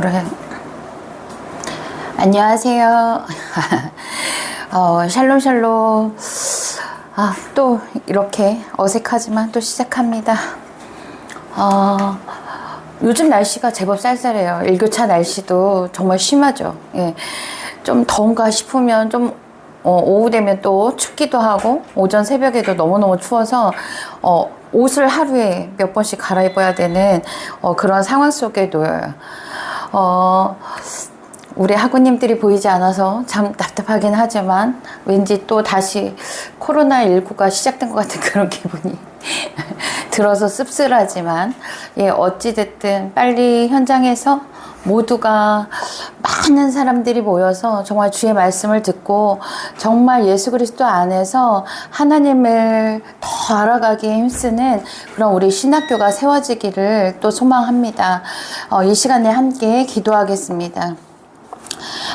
그래. 안녕하세요. 샬롬 샬롬. 또 이렇게 어색하지만 또 시작합니다. 요즘 날씨가 제법 쌀쌀해요. 일교차 날씨도 정말 심하죠. 예. 좀 더운가 싶으면 좀 오후 되면 또 춥기도 하고 오전 새벽에도 너무너무 추워서 옷을 하루에 몇 번씩 갈아입어야 되는 그런 상황 속에 놓여요. 우리 학우님들이 보이지 않아서 참 답답하긴 하지만 왠지 또 다시 코로나19가 시작된 것 같은 그런 기분이 들어서 씁쓸하지만, 예, 어찌됐든 빨리 현장에서 모두가 많은 사람들이 모여서 정말 주의 말씀을 듣고 정말 예수 그리스도 안에서 하나님을 더 알아가기에 힘쓰는 그런 우리 신학교가 세워지기를 또 소망합니다. 이 시간에 함께 기도하겠습니다.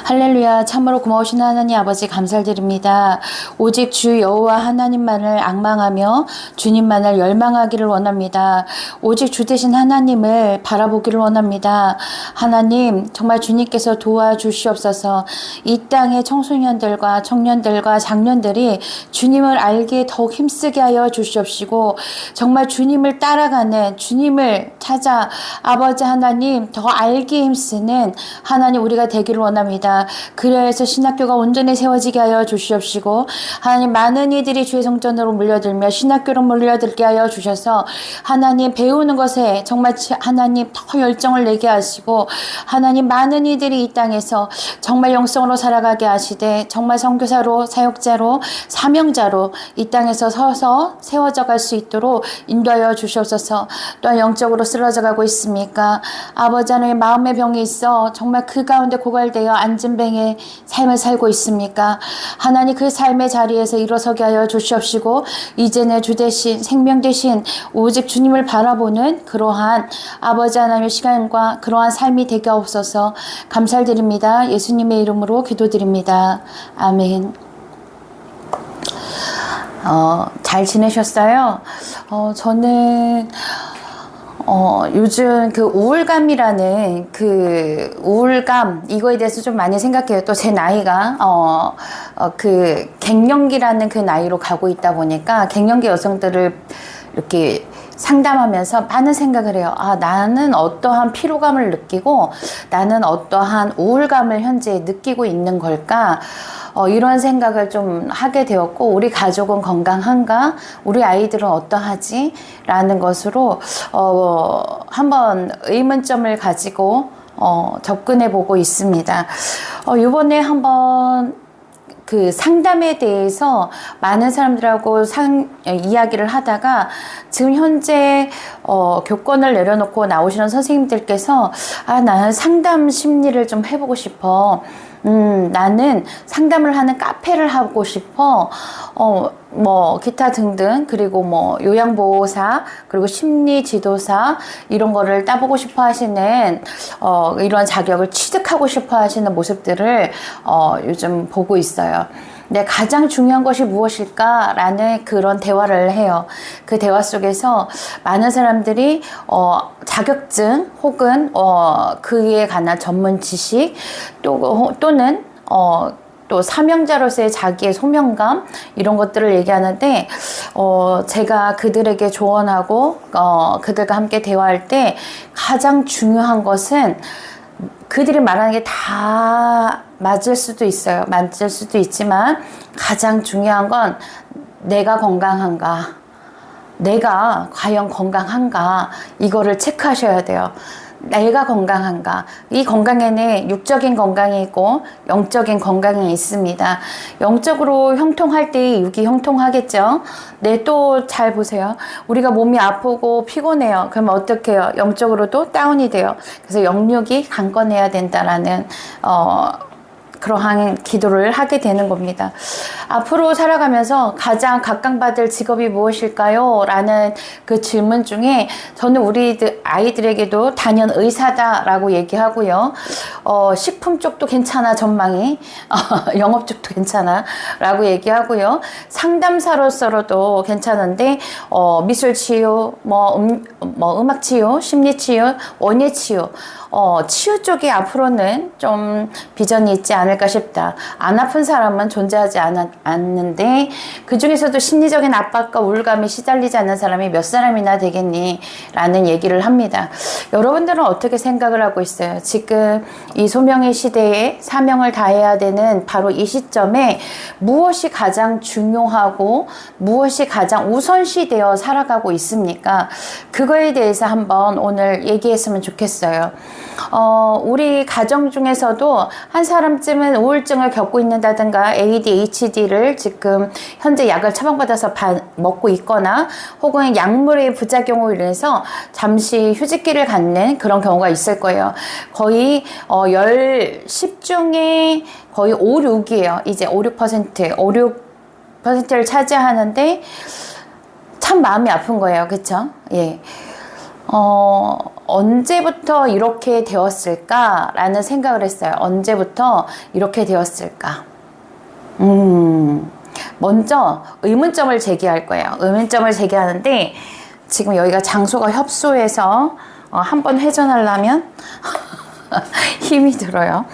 할렐루야. 참으로 고마우신 하나님 아버지 감사드립니다. 오직 주 여호와 하나님만을 앙망하며 주님만을 열망하기를 원합니다. 오직 주 되신 하나님을 바라보기를 원합니다. 하나님 정말 주님께서 도와주시옵소서. 이 땅의 청소년들과 청년들과 장년들이 주님을 알기에 더욱 힘쓰게 하여 주시옵시고 정말 주님을 따라가는 주님을 찾아 아버지 하나님 더 알기에 힘쓰는 하나님 우리가 되기를 원합니다. 그래서 신학교가 온전히 세워지게 하여 주시옵시고 하나님 많은 이들이 주의 성전으로 몰려들며 신학교로 몰려들게 하여 주셔서 하나님 배우는 것에 정말 하나님 더 열정을 내게 하시고 하나님 많은 이들이 이 땅에서 정말 영성으로 살아가게 하시되 정말 선교사로 사역자로 사명자로 이 땅에서 서서 세워져 갈 수 있도록 인도하여 주시옵소서. 또한 영적으로 쓰러져 가고 있습니까? 아버지 하나님 마음의 병이 있어 정말 그 가운데 고갈되어 안진뱅의 삶을 살고 있습니까? 하나님 그 삶의 자리에서 일어서게 하여 주시옵시고 이제는 주 대신 생명 대신 오직 주님을 바라보는 그러한 아버지 하나님의 시간과 그러한 삶이 되게 하옵소서. 감사드립니다. 예수님의 이름으로 기도드립니다. 아멘. 잘 지내셨어요? 저는 요즘 그 우울감이라는 그 우울감 이거에 대해서 좀 많이 생각해요. 또 제 나이가 그 갱년기라는 그 나이로 가고 있다 보니까 갱년기 여성들을 이렇게 상담하면서 많은 생각을 해요. 나는 어떠한 피로감을 느끼고 나는 어떠한 우울감을 현재 느끼고 있는 걸까? 이런 생각을 좀 하게 되었고 우리 가족은 건강한가? 우리 아이들은 어떠하지? 라는 것으로 한번 의문점을 가지고 접근해 보고 있습니다. 이번에 한번 그 상담에 대해서 많은 사람들하고 이야기를 하다가 지금 현재 교권을 내려놓고 나오시는 선생님들께서 나는 상담 심리를 좀 해보고 싶어. 나는 상담을 하는 카페를 하고 싶어. 뭐 기타 등등 그리고 뭐 요양보호사 그리고 심리지도사 이런 거를 따보고 싶어 하시는 이런 자격을 취득하고 싶어 하시는 모습들을 요즘 보고 있어요. 근데 가장 중요한 것이 무엇일까라는 그런 대화를 해요. 그 대화 속에서 많은 사람들이 자격증 혹은 그에 관한 전문 지식 또는 또 사명자로서의 자기의 소명감 이런 것들을 얘기하는데 제가 그들에게 조언하고 그들과 함께 대화할 때 가장 중요한 것은 그들이 말하는 게 다 맞을 수도 있어요. 맞을 수도 있지만 가장 중요한 건 내가 건강한가? 내가 과연 건강한가? 이거를 체크하셔야 돼요. 내가 건강한가? 이 건강에는 육적인 건강이 있고 영적인 건강이 있습니다. 영적으로 형통할 때 육이 형통하겠죠. 네, 또 잘 보세요. 우리가 몸이 아프고 피곤해요. 그러면 어떻게 해요? 영적으로도 다운이 돼요. 그래서 영육이 강건해야 된다라는 그러한 기도를 하게 되는 겁니다. 앞으로 살아가면서 가장 각광받을 직업이 무엇일까요? 라는 그 질문 중에 저는 우리 아이들에게도 단연 의사다라고 얘기하고요. 식품 쪽도 괜찮아, 전망이. 영업 쪽도 괜찮아 라고 얘기하고요. 상담사로서도 괜찮은데 미술 치유, 음악 치유, 심리 치유, 원예 치유, 치유 쪽이 앞으로는 좀 비전이 있지 않을까 싶다. 안 아픈 사람은 존재하지 않는데 그 중에서도 심리적인 압박과 우울감에 시달리지 않는 사람이 몇 사람이나 되겠니? 라는 얘기를 합니다. 여러분들은 어떻게 생각을 하고 있어요? 지금 이 소명의 시대에 사명을 다해야 되는 바로 이 시점에 무엇이 가장 중요하고 무엇이 가장 우선시되어 살아가고 있습니까? 그거에 대해서 한번 오늘 얘기했으면 좋겠어요. 우리 가정 중에서도 한 사람쯤은 우울증을 겪고 있는다든가 ADHD를 지금 현재 약을 처방받아서 먹고 있거나 혹은 약물의 부작용으로 인해서 잠시 휴직기를 갖는 그런 경우가 있을 거예요. 거의 10 중에 거의 5, 6이에요. 이제 5, 6%를 차지하는데 참 마음이 아픈 거예요. 그쵸? 예. 언제부터 이렇게 되었을까라는 생각을 했어요. 언제부터 이렇게 되었을까? 먼저 의문점을 제기할 거예요. 의문점을 제기하는데 지금 여기가 장소가 협소해서 한번 회전하려면 힘이 들어요.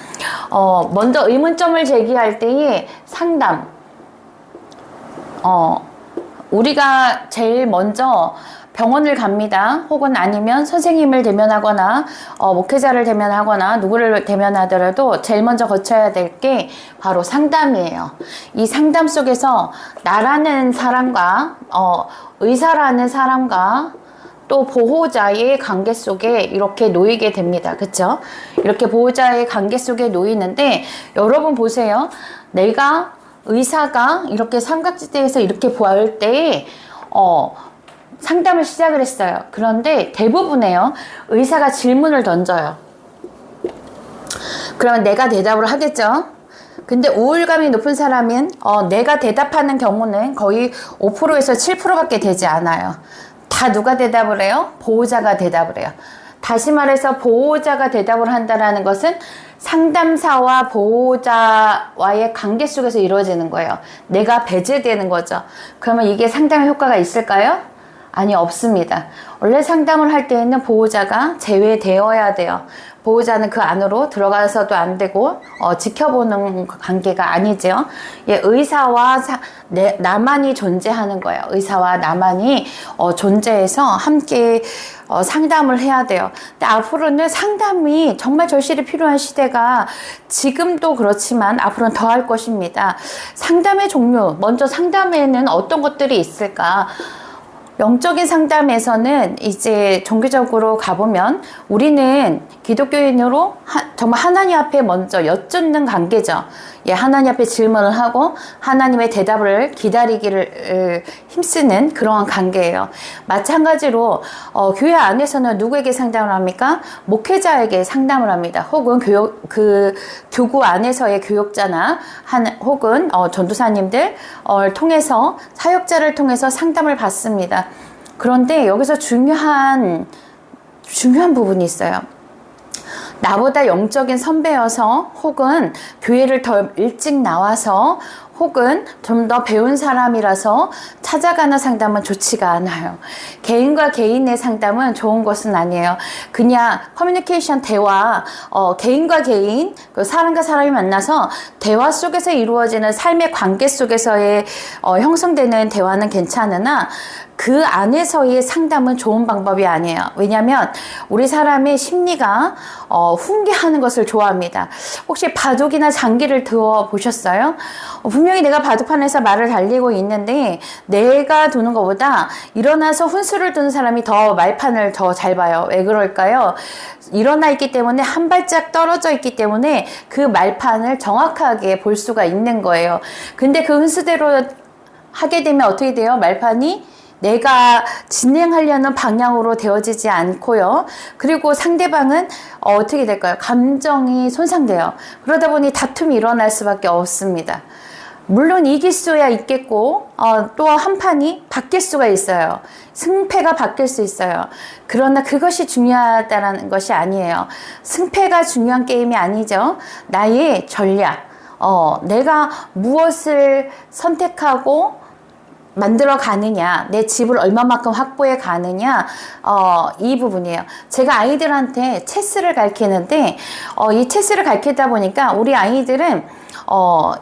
먼저 의문점을 제기할 때의 상담. 우리가 제일 먼저 병원을 갑니다. 혹은 아니면 선생님을 대면하거나 목회자를 대면하거나 누구를 대면하더라도 제일 먼저 거쳐야 될 게 바로 상담이에요. 이 상담 속에서 나라는 사람과 의사라는 사람과 또 보호자의 관계 속에 이렇게 놓이게 됩니다. 그쵸? 이렇게 보호자의 관계 속에 놓이는데 여러분 보세요. 내가 의사가 이렇게 삼각지대에서 이렇게 보할 때 상담을 시작을 했어요. 그런데 대부분에요. 의사가 질문을 던져요. 그러면 내가 대답을 하겠죠. 근데 우울감이 높은 사람은 내가 대답하는 경우는 거의 5%에서 7%밖에 되지 않아요. 다 누가 대답을 해요? 보호자가 대답을 해요. 다시 말해서 보호자가 대답을 한다는 것은 상담사와 보호자와의 관계 속에서 이루어지는 거예요. 내가 배제되는 거죠. 그러면 이게 상담의 효과가 있을까요? 아니, 없습니다. 원래 상담을 할 때에는 보호자가 제외되어야 돼요. 보호자는 그 안으로 들어가서도 안 되고 지켜보는 관계가 아니죠. 예, 의사와 나만이 존재하는 거예요. 의사와 나만이 존재해서 함께 상담을 해야 돼요. 근데 앞으로는 상담이 정말 절실히 필요한 시대가 지금도 그렇지만 앞으로는 더 할 것입니다. 상담의 종류, 먼저 상담에는 어떤 것들이 있을까? 영적인 상담에서는 이제 종교적으로 가보면 우리는 기독교인으로 정말 하나님 앞에 먼저 여쭙는 관계죠. 예, 하나님 앞에 질문을 하고 하나님의 대답을 기다리기를 힘쓰는 그러한 관계예요. 마찬가지로 교회 안에서는 누구에게 상담을 합니까? 목회자에게 상담을 합니다. 혹은 교구 안에서의 교육자나 혹은 전도사님들 통해서 사역자를 통해서 상담을 받습니다. 그런데 여기서 중요한 부분이 있어요. 나보다 영적인 선배여서 혹은 교회를 더 일찍 나와서 혹은 좀 더 배운 사람이라서 찾아가는 상담은 좋지가 않아요. 개인과 개인의 상담은 좋은 것은 아니에요. 그냥 커뮤니케이션 대화, 개인과 개인, 사람과 사람이 만나서 대화 속에서 이루어지는 삶의 관계 속에서의 형성되는 대화는 괜찮으나 그 안에서의 상담은 좋은 방법이 아니에요. 왜냐하면 우리 사람의 심리가 훈계하는 것을 좋아합니다. 혹시 바둑이나 장기를 두어 보셨어요? 분명히 내가 바둑판에서 말을 달리고 있는데 내가 두는 것보다 일어나서 훈수를 두는 사람이 더 말판을 더 잘 봐요. 왜 그럴까요? 일어나 있기 때문에 한 발짝 떨어져 있기 때문에 그 말판을 정확하게 볼 수가 있는 거예요. 근데 그 훈수대로 하게 되면 어떻게 돼요? 말판이 내가 진행하려는 방향으로 되어지지 않고요. 그리고 상대방은 어떻게 될까요? 감정이 손상돼요. 그러다 보니 다툼이 일어날 수밖에 없습니다. 물론 이길 수야 있겠고 또 한 판이 바뀔 수가 있어요. 승패가 바뀔 수 있어요. 그러나 그것이 중요하다는 것이 아니에요. 승패가 중요한 게임이 아니죠. 나의 전략, 내가 무엇을 선택하고 만들어 가느냐, 내 집을 얼마만큼 확보해 가느냐, 이 부분이에요. 제가 아이들한테 체스를 가르치는데, 이 체스를 가르치다 보니까 우리 아이들은,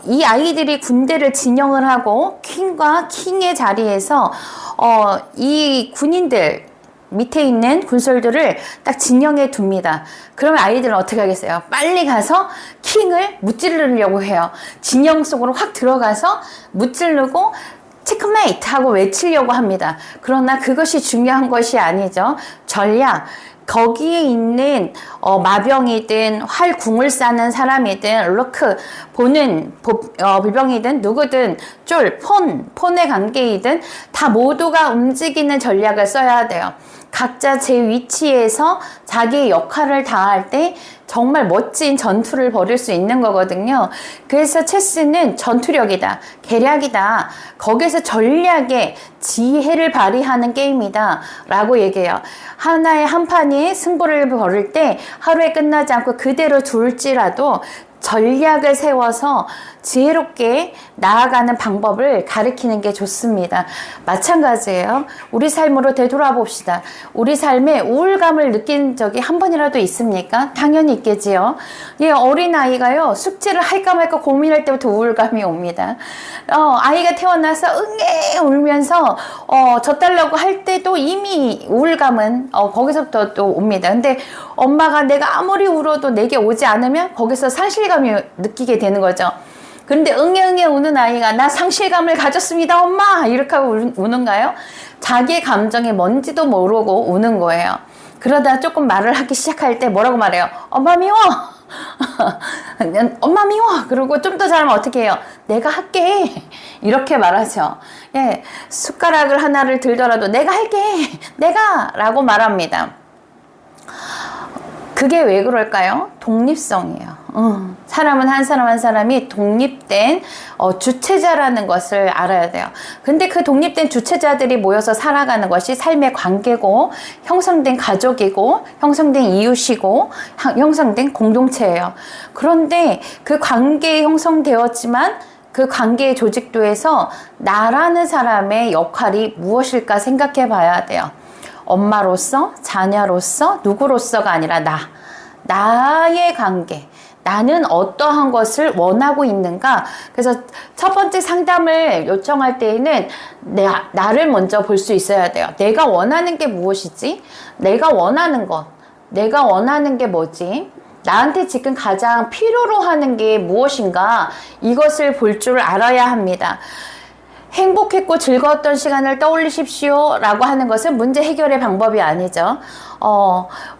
이 아이들이 군대를 진영을 하고, 퀸과 킹의 자리에서, 이 군인들, 밑에 있는 군솔들을 딱 진영해 둡니다. 그러면 아이들은 어떻게 하겠어요? 빨리 가서 킹을 무찌르려고 해요. 진영 속으로 확 들어가서 무찌르고 체크메이트 하고 외치려고 합니다. 그러나 그것이 중요한 것이 아니죠. 전략. 거기에 있는 마병이든 활궁을 쏴는 사람이든 르크 보는 비병이든 누구든 폰의 관계이든 다 모두가 움직이는 전략을 써야 돼요. 각자 제 위치에서 자기의 역할을 다할 때 정말 멋진 전투를 벌일 수 있는 거거든요. 그래서 체스는 전투력이다, 계략이다, 거기서 전략의 지혜를 발휘하는 게임이다 라고 얘기해요. 하나의 한 판이 승부를 벌일 때 하루에 끝나지 않고 그대로 둘지라도 전략을 세워서 지혜롭게 나아가는 방법을 가르치는 게 좋습니다. 마찬가지예요. 우리 삶으로 되돌아봅시다. 우리 삶에 우울감을 느낀 적이 한 번이라도 있습니까? 당연히 있겠지요. 예, 어린아이가요, 숙제를 할까 말까 고민할 때부터 우울감이 옵니다. 아이가 태어나서 응애 울면서 젖달라고 할 때도 이미 우울감은 거기서부터 또 옵니다. 근데 엄마가 내가 아무리 울어도 내게 오지 않으면 거기서 상실감이 느끼게 되는 거죠. 그런데 응애 우는 아이가 나 상실감을 가졌습니다 엄마 이렇게 하고 우는가요? 자기의 감정이 뭔지도 모르고 우는 거예요. 그러다 조금 말을 하기 시작할 때 뭐라고 말해요? 엄마 미워. 엄마 미워. 그리고 좀 더 잘하면 어떻게 해요? 내가 할게. 이렇게 말하죠. 예, 숟가락을 하나를 들더라도 내가 할게. 내가 라고 말합니다. 그게 왜 그럴까요? 독립성이에요. 사람은 한 사람 한 사람이 독립된 주체자라는 것을 알아야 돼요. 근데 그 독립된 주체자들이 모여서 살아가는 것이 삶의 관계고, 형성된 가족이고, 형성된 이웃이고, 형성된 공동체예요. 그런데 그 관계에 형성되었지만 그 관계의 조직도에서 나라는 사람의 역할이 무엇일까 생각해 봐야 돼요. 엄마로서, 자녀로서, 누구로서가 아니라 나의 관계. 나는 어떠한 것을 원하고 있는가? 그래서 첫 번째 상담을 요청할 때에는 나를 먼저 볼 수 있어야 돼요. 내가 원하는 게 무엇이지? 내가 원하는 게 뭐지? 나한테 지금 가장 필요로 하는 게 무엇인가? 이것을 볼 줄 알아야 합니다. 행복했고 즐거웠던 시간을 떠올리십시오 라고 하는 것은 문제 해결의 방법이 아니죠.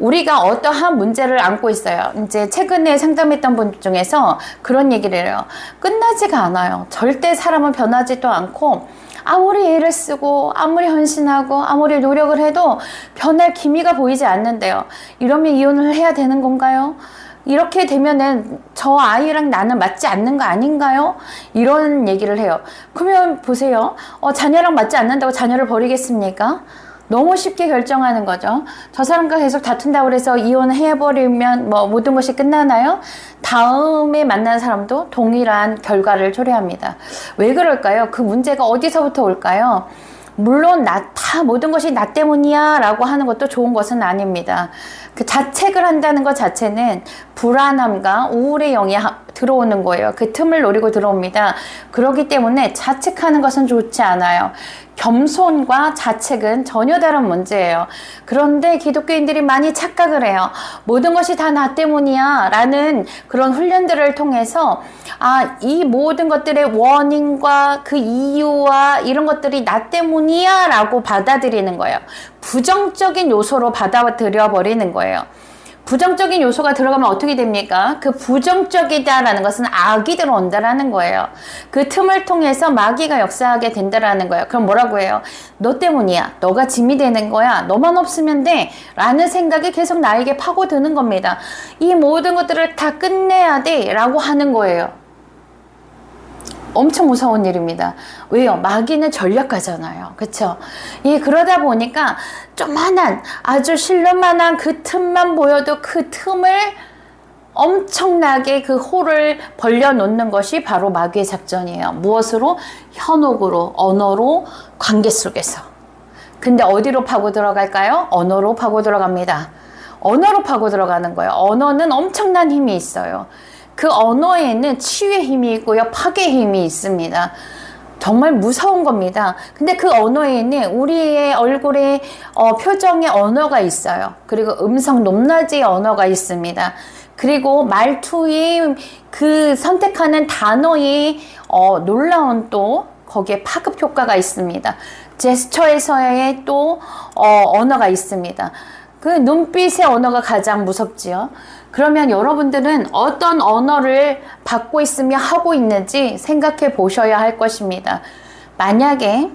우리가 어떠한 문제를 안고 있어요. 이제 최근에 상담했던 분 중에서 그런 얘기를 해요. 끝나지가 않아요. 절대 사람은 변하지도 않고 아무리 애를 쓰고 아무리 헌신하고 아무리 노력을 해도 변할 기미가 보이지 않는데요. 이러면 이혼을 해야 되는 건가요? 이렇게 되면은 저 아이랑 나는 맞지 않는 거 아닌가요? 이런 얘기를 해요. 그러면 보세요. 자녀랑 맞지 않는다고 자녀를 버리겠습니까? 너무 쉽게 결정하는 거죠. 저 사람과 계속 다툰다고 해서 이혼해버리면 모든 것이 끝나나요? 다음에 만난 사람도 동일한 결과를 초래합니다. 왜 그럴까요? 그 문제가 어디서부터 올까요? 물론 모든 것이 나 때문이야 라고 하는 것도 좋은 것은 아닙니다. 그 자책을 한다는 것 자체는 불안함과 우울의 영이 들어오는 거예요. 그 틈을 노리고 들어옵니다. 그렇기 때문에 자책하는 것은 좋지 않아요. 겸손과 자책은 전혀 다른 문제예요. 그런데 기독교인들이 많이 착각을 해요. 모든 것이 다 나 때문이야 라는 그런 훈련들을 통해서 이 모든 것들의 원인과 그 이유와 이런 것들이 나 때문이야 라고 받아들이는 거예요. 부정적인 요소로 받아들여 버리는 거예요. 부정적인 요소가 들어가면 어떻게 됩니까? 그 부정적이다라는 것은 악이 들어온다라는 거예요. 그 틈을 통해서 마귀가 역사하게 된다라는 거예요. 그럼 뭐라고 해요? 너 때문이야. 너가 짐이 되는 거야. 너만 없으면 돼. 라는 생각이 계속 나에게 파고드는 겁니다. 이 모든 것들을 다 끝내야 돼. 라고 하는 거예요. 엄청 무서운 일입니다. 왜요? 마귀는 전략가잖아요. 그쵸? 예, 그러다 보니까 조만한, 아주 실눈만한 그 틈만 보여도 그 틈을 엄청나게 그 홀을 벌려놓는 것이 바로 마귀의 작전이에요. 무엇으로? 현혹으로, 언어로, 관계 속에서. 근데 어디로 파고 들어갈까요? 언어로 파고 들어갑니다. 언어로 파고 들어가는 거예요. 언어는 엄청난 힘이 있어요. 그 언어에는 치유의 힘이 있고요. 파괴의 힘이 있습니다. 정말 무서운 겁니다. 근데 그 언어에는 우리의 얼굴에 표정의 언어가 있어요. 그리고 음성 높낮이의 언어가 있습니다. 그리고 말투의 그 선택하는 단어의 놀라운 또 거기에 파급 효과가 있습니다. 제스처에서의 또 언어가 있습니다. 그 눈빛의 언어가 가장 무섭지요. 그러면 여러분들은 어떤 언어를 받고 있으며 하고 있는지 생각해 보셔야 할 것입니다. 만약에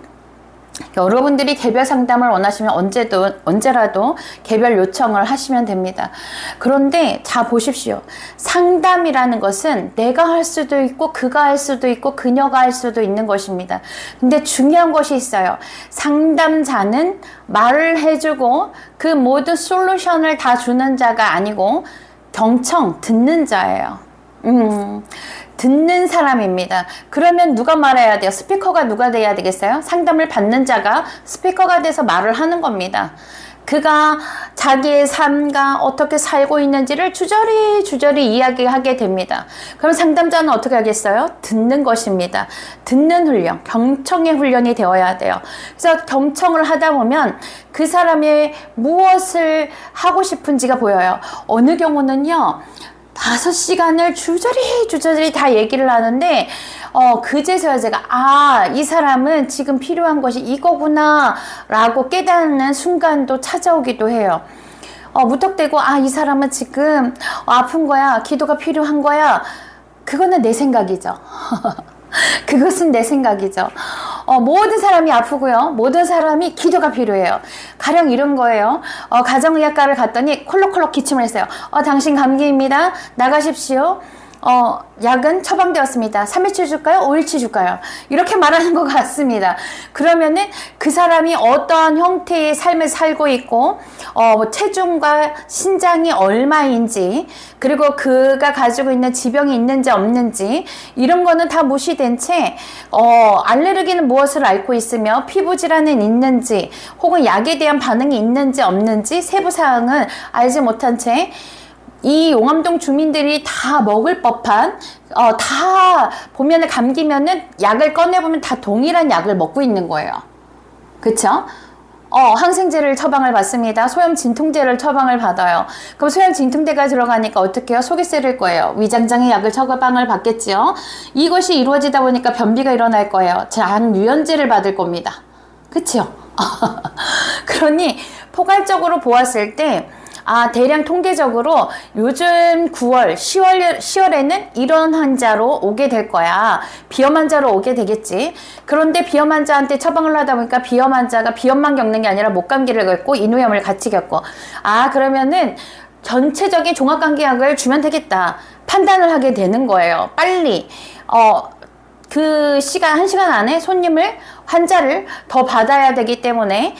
여러분들이 개별 상담을 원하시면 언제라도 개별 요청을 하시면 됩니다. 그런데 자 보십시오. 상담이라는 것은 내가 할 수도 있고 그가 할 수도 있고 그녀가 할 수도 있는 것입니다. 근데 중요한 것이 있어요. 상담자는 말을 해주고 그 모든 솔루션을 다 주는 자가 아니고 경청, 듣는 자예요. 듣는 사람입니다. 그러면 누가 말해야 돼요? 스피커가 누가 돼야 되겠어요? 상담을 받는 자가 스피커가 돼서 말을 하는 겁니다. 그가 자기의 삶과 어떻게 살고 있는지를 주저리 이야기하게 됩니다. 그럼 상담자는 어떻게 하겠어요? 듣는 것입니다. 듣는 훈련, 경청의 훈련이 되어야 돼요. 그래서 경청을 하다 보면 그 사람이 무엇을 하고 싶은지가 보여요. 어느 경우는요. 5시간을 주저리 다 얘기를 하는데 그제서야 제가 이 사람은 지금 필요한 것이 이거구나 라고 깨닫는 순간도 찾아오기도 해요. 무턱대고 이 사람은 지금 아픈 거야, 기도가 필요한 거야. 그거는 내 생각이죠. 그것은 내 생각이죠. 모든 사람이 아프고요. 모든 사람이 기도가 필요해요. 가령 이런 거예요. 가정의학과를 갔더니 콜록콜록 기침을 했어요. 당신 감기입니다. 나가십시오. 약은 처방되었습니다. 3일치 줄까요? 5일치 줄까요? 이렇게 말하는 것 같습니다. 그러면은 그 사람이 어떠한 형태의 삶을 살고 있고, 체중과 신장이 얼마인지, 그리고 그가 가지고 있는 지병이 있는지 없는지, 이런 거는 다 무시된 채, 알레르기는 무엇을 앓고 있으며, 피부 질환은 있는지, 혹은 약에 대한 반응이 있는지 없는지, 세부 사항은 알지 못한 채, 이 용암동 주민들이 다 먹을 법한 다 보면은 감기면은 약을 꺼내보면 다 동일한 약을 먹고 있는 거예요. 그쵸? 항생제를 처방을 받습니다. 소염 진통제를 처방을 받아요. 그럼 소염 진통제가 들어가니까 어떻게 해요? 속이 쓰릴 거예요. 위장장애 약을 처방을 받겠지요. 이것이 이루어지다 보니까 변비가 일어날 거예요. 장유연제를 받을 겁니다. 그쵸? 그러니 포괄적으로 보았을 때 대량 통계적으로 요즘 9월, 10월에는 이런 환자로 오게 될 거야. 비염 환자로 오게 되겠지. 그런데 비염 환자한테 처방을 하다 보니까 비염 환자가 비염만 겪는 게 아니라 목감기를 겪고 인후염을 같이 겪고. 그러면은 전체적인 종합감기약을 주면 되겠다. 판단을 하게 되는 거예요. 빨리. 그 시간, 1시간 안에 환자를 더 받아야 되기 때문에,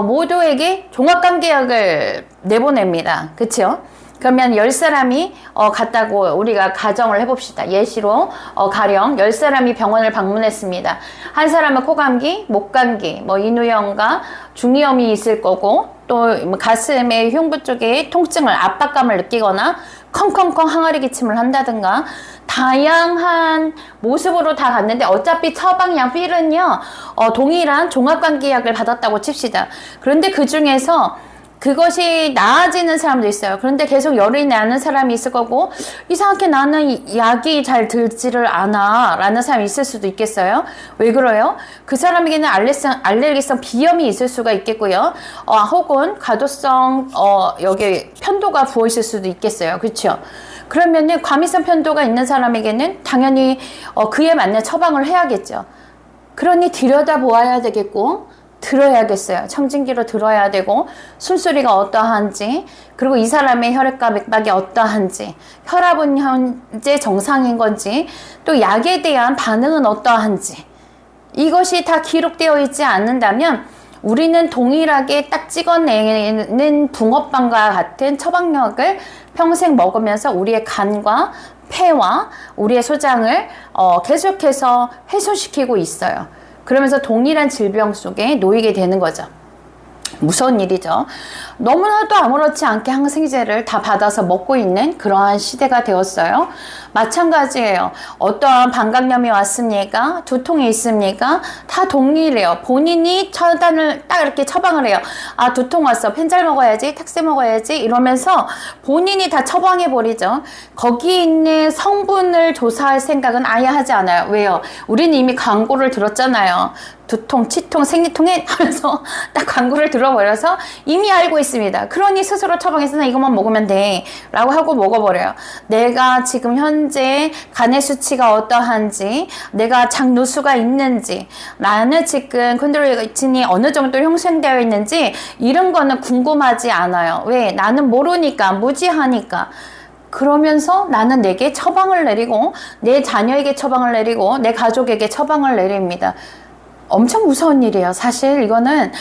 모두에게 종합감기약을 내보냅니다. 그쵸? 그러면 10사람이 갔다고 우리가 가정을 해봅시다. 예시로 가령 10사람이 병원을 방문했습니다. 한 사람은 코감기, 목감기, 인후염과 중이염이 있을 거고, 또 가슴의 흉부 쪽에 통증을, 압박감을 느끼거나 컹컹컹 항아리 기침을 한다든가 다양한 모습으로 다 갔는데 어차피 처방약 필은요 동일한 종합감기약을 받았다고 칩시다. 그런데 그 중에서 그것이 나아지는 사람도 있어요. 그런데 계속 열이 나는 사람이 있을 거고, 이상하게 나는 약이 잘 들지를 않아 라는 사람이 있을 수도 있겠어요. 왜 그래요? 그 사람에게는 알레르기성 비염이 있을 수가 있겠고요. 혹은 가도성 여기 편도가 부어 있을 수도 있겠어요. 그렇죠? 그러면은 과민성 편도가 있는 사람에게는 당연히 그에 맞는 처방을 해야겠죠. 그러니 들여다보아야 되겠고, 들어야겠어요. 청진기로 들어야 되고, 숨소리가 어떠한지, 그리고 이 사람의 혈액과 맥박이 어떠한지, 혈압은 현재 정상인 건지, 또 약에 대한 반응은 어떠한지, 이것이 다 기록되어 있지 않는다면 우리는 동일하게 딱 찍어내는 붕어빵과 같은 처방약을 평생 먹으면서 우리의 간과 폐와 우리의 소장을 계속해서 훼손시키고 있어요. 그러면서 동일한 질병 속에 놓이게 되는 거죠. 무서운 일이죠. 너무나도 아무렇지 않게 항생제를 다 받아서 먹고 있는 그러한 시대가 되었어요. 마찬가지예요. 어떠한 방광염이 왔습니까? 두통이 있습니까? 다 동일해요. 본인이 처단을 딱 이렇게 처방을 해요. 아, 두통 왔어. 펜잘 먹어야지. 탁세 먹어야지. 이러면서 본인이 다 처방해 버리죠. 거기에 있는 성분을 조사할 생각은 아예 하지 않아요. 왜요? 우리는 이미 광고를 들었잖아요. 두통, 치통, 생리통에 하면서 딱 광고를 들어버려서 이미 알고 있습니다. 그러니 스스로 처방해서 나 이것만 먹으면 돼 라고 하고 먹어버려요. 내가 지금 현재 간의 수치가 어떠한지, 내가 장누수가 있는지, 나는 지금 콘드로이틴이 어느 정도 형성되어 있는지 이런 거는 궁금하지 않아요. 왜? 나는 모르니까, 무지하니까. 그러면서 나는 내게 처방을 내리고, 내 자녀에게 처방을 내리고, 내 가족에게 처방을 내립니다. 엄청 무서운 일이에요. 사실 이거는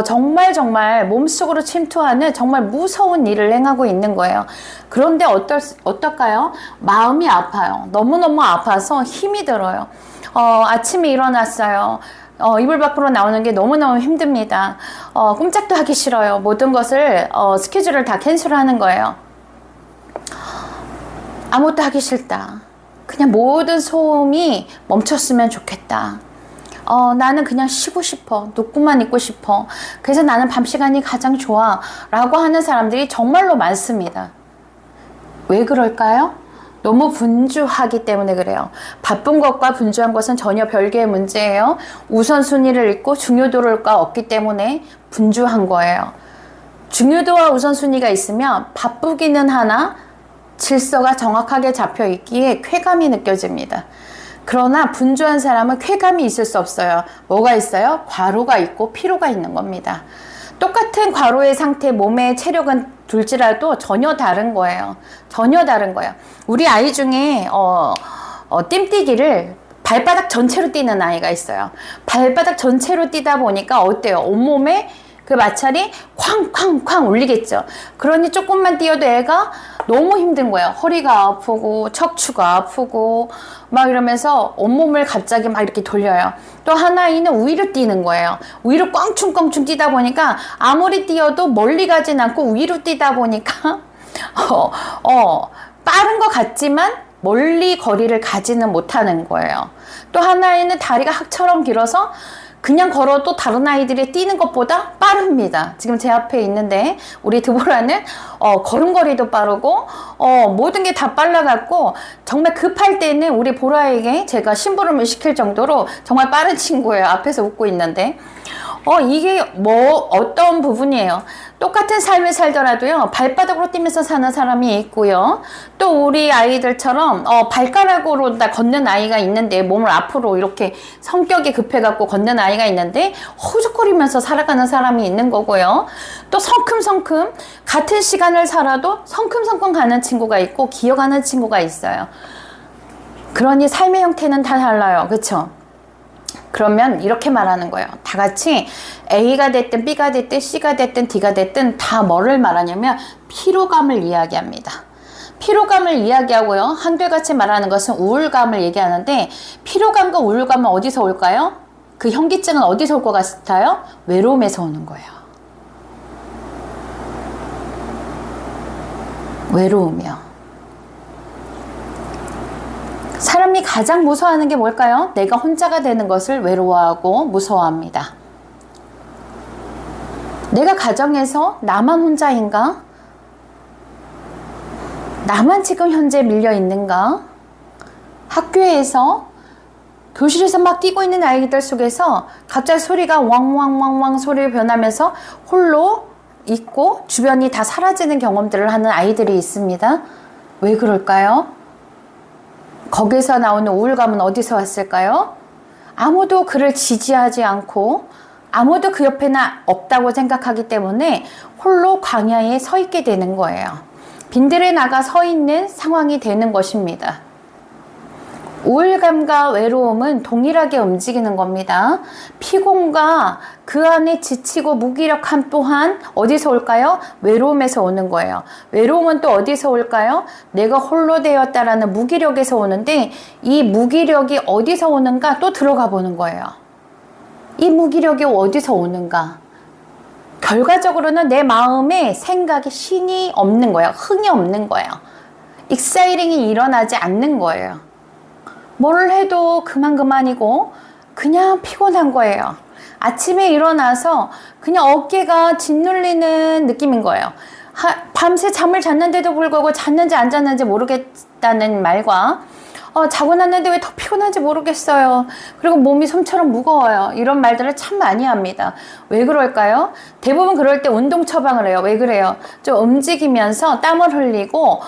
정말 몸속으로 침투하는 정말 무서운 일을 행하고 있는 거예요. 그런데 어떨까요? 마음이 아파요. 너무너무 아파서 힘이 들어요. 아침에 일어났어요. 이불 밖으로 나오는 게 너무너무 힘듭니다. 꼼짝도 하기 싫어요. 모든 것을 스케줄을 다 캔슬하는 거예요. 아무것도 하기 싫다. 그냥 모든 소음이 멈췄으면 좋겠다. 나는 그냥 쉬고 싶어. 눕고만 있고 싶어. 그래서 나는 밤 시간이 가장 좋아. 라고 하는 사람들이 정말로 많습니다. 왜 그럴까요? 너무 분주하기 때문에 그래요. 바쁜 것과 분주한 것은 전혀 별개의 문제예요. 우선순위를 잃고 중요도가 없기 때문에 분주한 거예요. 중요도와 우선순위가 있으면 바쁘기는 하나 질서가 정확하게 잡혀 있기에 쾌감이 느껴집니다. 그러나 분주한 사람은 쾌감이 있을 수 없어요. 뭐가 있어요? 과로가 있고 피로가 있는 겁니다. 똑같은 과로의 상태, 몸의 체력은 둘지라도 전혀 다른 거예요. 전혀 다른 거예요. 우리 아이 중에 뜀뛰기를 발바닥 전체로 뛰는 아이가 있어요. 발바닥 전체로 뛰다 보니까 어때요? 온몸에 그 마찰이 쾅쾅쾅 울리겠죠. 그러니 조금만 뛰어도 애가 너무 힘든 거예요. 허리가 아프고 척추가 아프고 막 이러면서 온몸을 갑자기 막 이렇게 돌려요. 또 하나이는 위로 뛰는 거예요. 위로 껑충껑충 뛰다 보니까 아무리 뛰어도 멀리 가진 않고 위로 뛰다 보니까 빠른 것 같지만 멀리 거리를 가지는 못하는 거예요. 또 하나이는 다리가 학처럼 길어서 그냥 걸어도 다른 아이들이 뛰는 것보다 빠릅니다. 지금 제 앞에 있는데 우리 드보라는 걸음걸이도 빠르고 모든 게 다 빨라갖고 정말 급할 때는 우리 보라에게 제가 심부름을 시킬 정도로 정말 빠른 친구예요. 앞에서 웃고 있는데 이게 어떤 부분이에요. 똑같은 삶을 살더라도요, 발바닥으로 뛰면서 사는 사람이 있고요. 또 우리 아이들처럼 발가락으로 다 걷는 아이가 있는데, 몸을 앞으로 이렇게 성격이 급해갖고 걷는 아이가 있는데 허죽거리면서 살아가는 사람이 있는 거고요. 또 성큼성큼 같은 시간을 살아도 성큼성큼 가는 친구가 있고 기어가는 친구가 있어요. 그러니 삶의 형태는 다 달라요. 그쵸? 그러면 이렇게 말하는 거예요. 다 같이 A가 됐든 B가 됐든 C가 됐든 D가 됐든 다 뭐를 말하냐면 피로감을 이야기합니다. 피로감을 이야기하고요. 한결같이 말하는 것은 우울감을 얘기하는데 피로감과 우울감은 어디서 올까요? 그 현기증은 어디서 올 것 같아요? 외로움에서 오는 거예요. 외로움이요. 사람이 가장 무서워하는 게 뭘까요? 내가 혼자가 되는 것을 외로워하고 무서워합니다. 내가 가정에서 나만 혼자인가? 나만 지금 현재 밀려 있는가? 학교에서 교실에서 막 뛰고 있는 아이들 속에서 갑자기 소리가 왕왕왕왕 소리로 변하면서 홀로 있고 주변이 다 사라지는 경험들을 하는 아이들이 있습니다. 왜 그럴까요? 거기서 나오는 우울감은 어디서 왔을까요? 아무도 그를 지지하지 않고 아무도 그 옆에는 없다고 생각하기 때문에 홀로 광야에 서 있게 되는 거예요. 빈들에 나가 서 있는 상황이 되는 것입니다. 우울감과 외로움은 동일하게 움직이는 겁니다. 피곤과 그 안에 지치고 무기력함 또한 어디서 올까요? 외로움에서 오는 거예요. 외로움은 또 어디서 올까요? 내가 홀로 되었다라는 무기력에서 오는데 이 무기력이 어디서 오는가 또 들어가 보는 거예요. 이 무기력이 어디서 오는가? 결과적으로는 내 마음에 생각이 신이 없는 거예요. 흥이 없는 거예요. 익사이링이 일어나지 않는 거예요. 뭘 해도 그만이고 그냥 피곤한 거예요. 아침에 일어나서 그냥 어깨가 짓눌리는 느낌인 거예요. 밤새 잠을 잤는데도 불구하고 잤는지 안 잤는지 모르겠다는 말과 자고 났는데 왜 더 피곤한지 모르겠어요. 그리고 몸이 솜처럼 무거워요. 이런 말들을 참 많이 합니다. 왜 그럴까요? 대부분 그럴 때 운동 처방을 해요. 왜 그래요? 좀 움직이면서 땀을 흘리고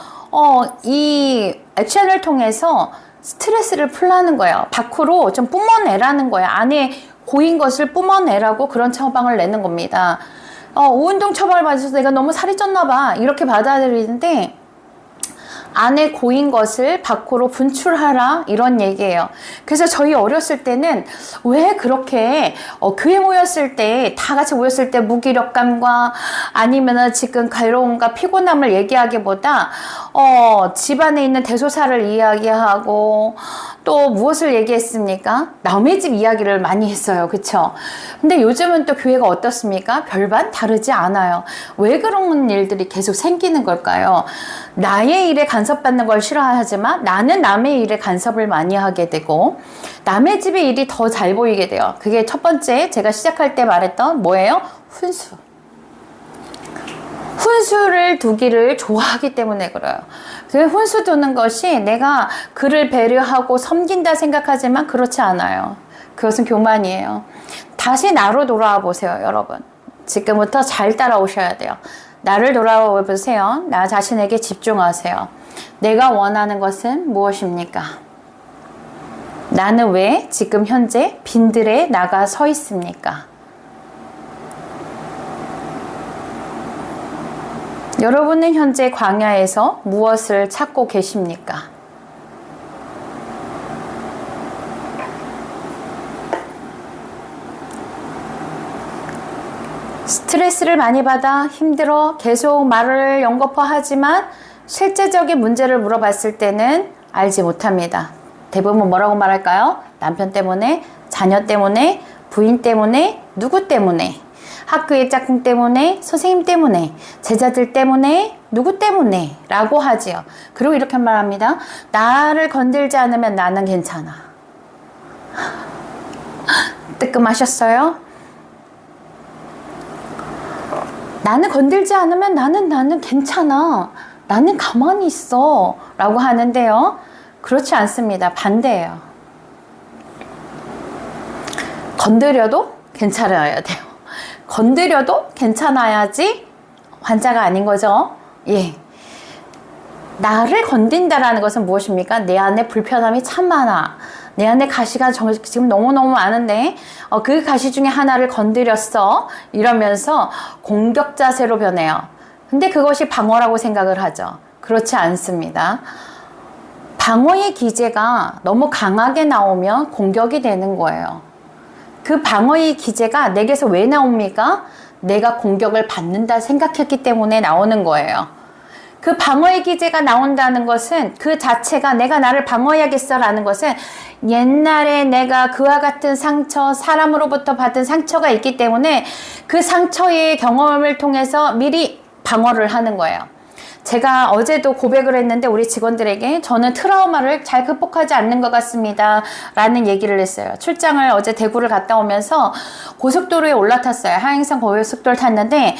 이 액션을 통해서 스트레스를 풀라는 거예요. 밖으로 좀 뿜어내라는 거예요. 안에 고인 것을 뿜어내라고 그런 처방을 내는 겁니다. 운동 처방을 받아서 내가 너무 살이 쪘나 봐. 이렇게 받아들이는데 안에 고인 것을 밖으로 분출하라 이런 얘기예요. 그래서 저희 어렸을 때는 왜 그렇게 교회 모였을 때 다 같이 모였을 때 무기력감과 아니면은 지금 괴로움과 피곤함을 얘기하기보다 집안에 있는 대소사를 이야기하고 또 무엇을 얘기했습니까? 남의 집 이야기를 많이 했어요. 그쵸? 근데 요즘은 또 교회가 어떻습니까? 별반 다르지 않아요. 왜 그런 일들이 계속 생기는 걸까요? 나의 일에 간섭받는 걸 싫어하지만 나는 남의 일에 간섭을 많이 하게 되고 남의 집의 일이 더 잘 보이게 돼요. 그게 첫 번째 제가 시작할 때 말했던 뭐예요? 훈수. 훈수를 두기를 좋아하기 때문에 그래요. 그 훈수 두는 것이 내가 그를 배려하고 섬긴다 생각하지만 그렇지 않아요. 그것은 교만이에요. 다시 나로 돌아와 보세요, 여러분. 지금부터 잘 따라오셔야 돼요. 나를 돌아와 보세요. 나 자신에게 집중하세요. 내가 원하는 것은 무엇입니까? 나는 왜 지금 현재 빈들에 나가 서 있습니까? 여러분은 현재 광야에서 무엇을 찾고 계십니까? 스트레스를 많이 받아 힘들어 계속 말을 연거푸 하지만 실제적인 문제를 물어봤을 때는 알지 못합니다. 대부분 뭐라고 말할까요? 남편 때문에, 자녀 때문에, 부인 때문에, 누구 때문에, 학교의 짝꿍 때문에, 선생님 때문에, 제자들 때문에, 누구 때문에 라고 하지요. 그리고 이렇게 말합니다. 나를 건들지 않으면 나는 괜찮아. 뜨끔하셨어요? 나는 건들지 않으면 나는 괜찮아. 나는 가만히 있어. 라고 하는데요. 그렇지 않습니다. 반대예요. 건드려도 괜찮아야 돼요. 건드려도 괜찮아야지 환자가 아닌 거죠. 예. 나를 건든다라는 것은 무엇입니까? 내 안에 불편함이 참 많아. 내 안에 가시가 지금 너무너무 많은데 그 가시 중에 하나를 건드렸어. 이러면서 공격 자세로 변해요. 근데 그것이 방어라고 생각을 하죠. 그렇지 않습니다. 방어의 기제가 너무 강하게 나오면 공격이 되는 거예요. 그 방어의 기제가 내게서 왜 나옵니까? 내가 공격을 받는다 생각했기 때문에 나오는 거예요. 그 방어의 기제가 나온다는 것은 그 자체가 내가 나를 방어해야겠어 라는 것은 옛날에 내가 그와 같은 상처, 사람으로부터 받은 상처가 있기 때문에 그 상처의 경험을 통해서 미리 방어를 하는 거예요. 제가 어제도 고백을 했는데 우리 직원들에게 저는 트라우마를 잘 극복하지 않는 것 같습니다 라는 얘기를 했어요. 출장을 어제 대구를 갔다 오면서 고속도로에 올라탔어요. 하행선 고속도로를 탔는데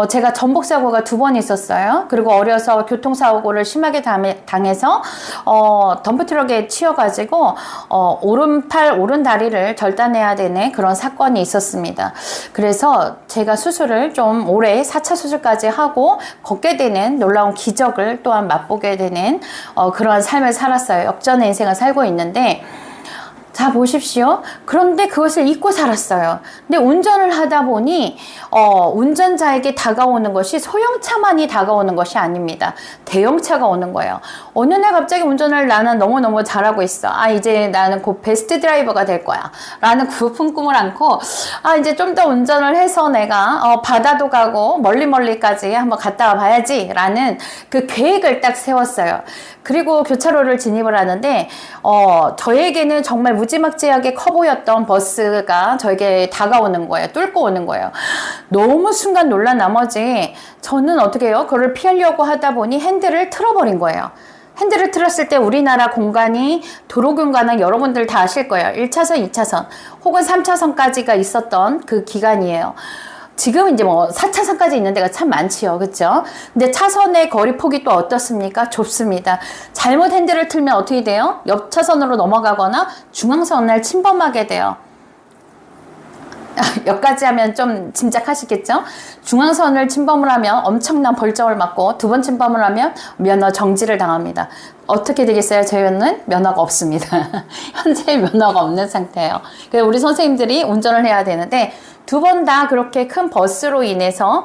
제가 전복사고가 2번 있었어요. 그리고 어려서 교통사고를 심하게 당해서 덤프트럭에 치여가지고 오른팔 오른다리를 절단해야 되는 그런 사건이 있었습니다. 그래서 제가 수술을 좀 오래 4차 수술까지 하고 걷게 되는 놀라운 기적을 또한 맛보게 되는 그러한 삶을 살았어요. 역전의 인생을 살고 있는데, 자 보십시오. 그런데 그것을 잊고 살았어요. 근데 운전을 하다 보니 운전자에게 다가오는 것이 소형차만이 다가오는 것이 아닙니다. 대형차가 오는 거예요. 어느 날 갑자기 운전을 나는 너무너무 잘하고 있어. 이제 나는 곧 베스트 드라이버가 될 거야 라는 부푼 꿈을 안고 이제 좀 더 운전을 해서 내가 바다도 가고 멀리까지 한번 갔다 와 봐야지 라는 그 계획을 딱 세웠어요. 그리고 교차로를 진입을 하는데 저에게는 정말 무지막지하게 커 보였던 버스가 저에게 다가오는 거예요. 뚫고 오는 거예요. 너무 순간 놀란 나머지 저는 어떻게 해요? 그걸 피하려고 하다 보니 핸들을 틀어버린 거예요. 핸들을 틀었을 때 우리나라 공간이 도로 공간은 여러분들 다 아실 거예요. 1차선, 2차선 혹은 3차선까지가 있었던 그 기간이에요. 지금 이제 뭐 4차선까지 있는 데가 참 많지요. 그쵸? 근데 차선의 거리 폭이 또 어떻습니까? 좁습니다. 잘못 핸들을 틀면 어떻게 돼요? 옆 차선으로 넘어가거나 중앙선을 침범하게 돼요. 여기까지 하면 좀 짐작하시겠죠? 중앙선을 침범을 하면 엄청난 벌점을 맞고 2번 침범을 하면 면허 정지를 당합니다. 어떻게 되겠어요? 저희는 면허가 없습니다. 현재 면허가 없는 상태예요. 그래서 우리 선생님들이 운전을 해야 되는데 2번 다 그렇게 큰 버스로 인해서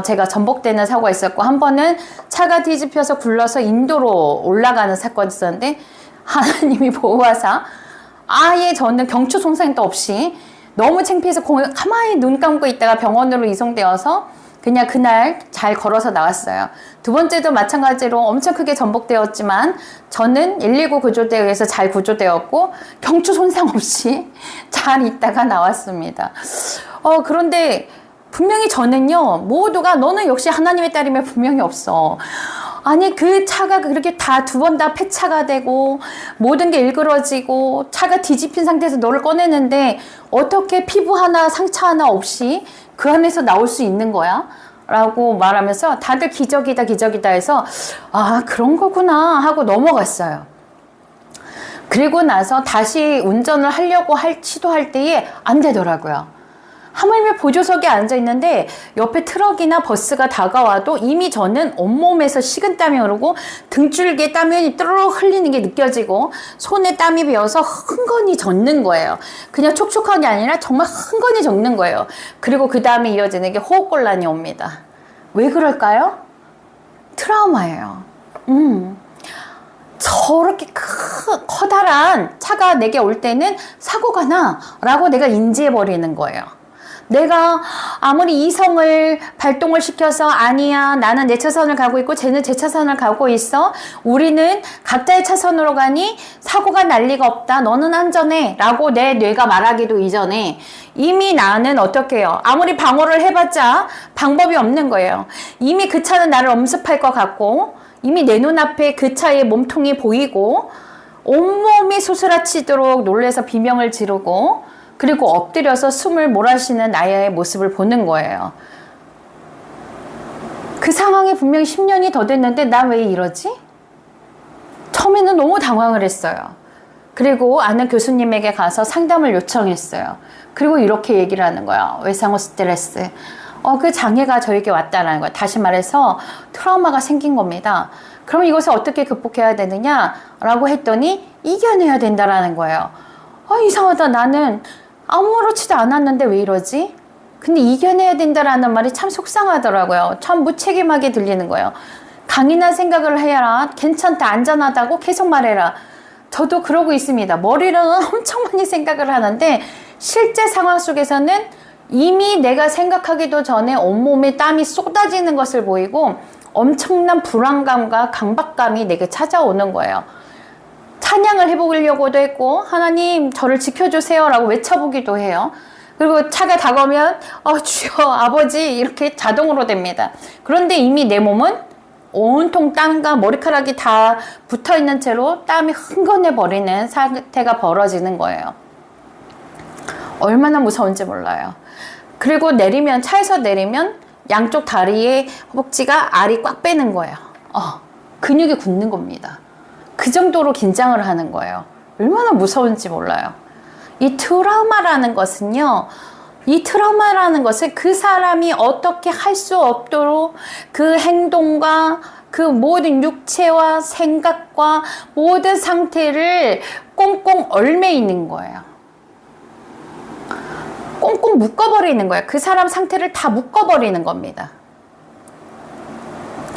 제가 전복되는 사고가 있었고, 한 번은 차가 뒤집혀서 굴러서 인도로 올라가는 사건이 있었는데 하나님이 보호하사 아예 저는 경추 손상도 없이 너무 창피해서 가만히 눈 감고 있다가 병원으로 이송되어서 그냥 그날 잘 걸어서 나왔어요. 2번째도 마찬가지로 엄청 크게 전복되었지만 저는 119 구조대에 의해서 잘 구조되었고 경추 손상 없이 잘 있다가 나왔습니다. 그런데 분명히 저는요, 모두가 너는 역시 하나님의 딸이면 분명히 없어. 아니 그 차가 그렇게 다 2번 다 폐차가 되고 모든 게 일그러지고 차가 뒤집힌 상태에서 너를 꺼내는데 어떻게 피부 하나 상처 하나 없이 그 안에서 나올 수 있는 거야? 라고 말하면서 다들 기적이다 기적이다 해서 그런 거구나 하고 넘어갔어요. 그리고 나서 다시 운전을 하려고 시도할 때에 안 되더라고요. 하물며 보조석에 앉아 있는데 옆에 트럭이나 버스가 다가와도 이미 저는 온몸에서 식은땀이 흐르고 등줄기에 땀이 뚜루룩 흘리는 게 느껴지고 손에 땀이 배어서 흥건히 젖는 거예요. 그냥 촉촉한 게 아니라 정말 흥건히 젖는 거예요. 그리고 그 다음에 이어지는 게 호흡곤란이 옵니다. 왜 그럴까요? 트라우마예요. 저렇게 커다란 차가 내게 올 때는 사고가 나 라고 내가 인지해버리는 거예요. 내가 아무리 이성을 발동을 시켜서 아니야 나는 내 차선을 가고 있고 쟤는 제 차선을 가고 있어, 우리는 각자의 차선으로 가니 사고가 날 리가 없다, 너는 안전해 라고 내 뇌가 말하기도 이전에 이미 나는 어떻게 해요? 아무리 방어를 해봤자 방법이 없는 거예요. 이미 그 차는 나를 엄습할 것 같고 이미 내 눈앞에 그 차의 몸통이 보이고 온몸이 소스라치도록 놀라서 비명을 지르고 그리고 엎드려서 숨을 몰아쉬는 나의 모습을 보는 거예요. 그 상황이 분명히 10년이 더 됐는데 나 왜 이러지? 처음에는 너무 당황을 했어요. 그리고 아는 교수님에게 가서 상담을 요청했어요. 그리고 이렇게 얘기를 하는 거야. 외상후 스트레스. 그 장애가 저에게 왔다는 거야. 다시 말해서 트라우마가 생긴 겁니다. 그럼 이것을 어떻게 극복해야 되느냐? 라고 했더니 이겨내야 된다라는 거예요. 이상하다. 나는 아무렇지도 않았는데 왜 이러지? 근데 이겨내야 된다라는 말이 참 속상하더라고요. 참 무책임하게 들리는 거예요. 강인한 생각을 해라. 괜찮다. 안전하다고 계속 말해라. 저도 그러고 있습니다. 머리로는 엄청 많이 생각을 하는데 실제 상황 속에서는 이미 내가 생각하기도 전에 온몸에 땀이 쏟아지는 것을 보이고 엄청난 불안감과 강박감이 내게 찾아오는 거예요. 찬양을 해보려고도 했고 하나님 저를 지켜주세요 라고 외쳐보기도 해요. 그리고 차가 다가오면 주여 아버지 이렇게 자동으로 됩니다. 그런데 이미 내 몸은 온통 땀과 머리카락이 다 붙어있는 채로 땀이 흥건해 버리는 상태가 벌어지는 거예요. 얼마나 무서운지 몰라요. 그리고 내리면, 차에서 내리면 양쪽 다리의 허벅지가 알이 꽉 빼는 거예요. 근육이 굳는 겁니다. 그 정도로 긴장을 하는 거예요. 얼마나 무서운지 몰라요. 이 트라우마라는 것은요, 이 트라우마라는 것은 그 사람이 어떻게 할 수 없도록 그 행동과 그 모든 육체와 생각과 모든 상태를 꽁꽁 얼매 있는 거예요. 꽁꽁 묶어버리는 거예요. 그 사람 상태를 다 묶어버리는 겁니다.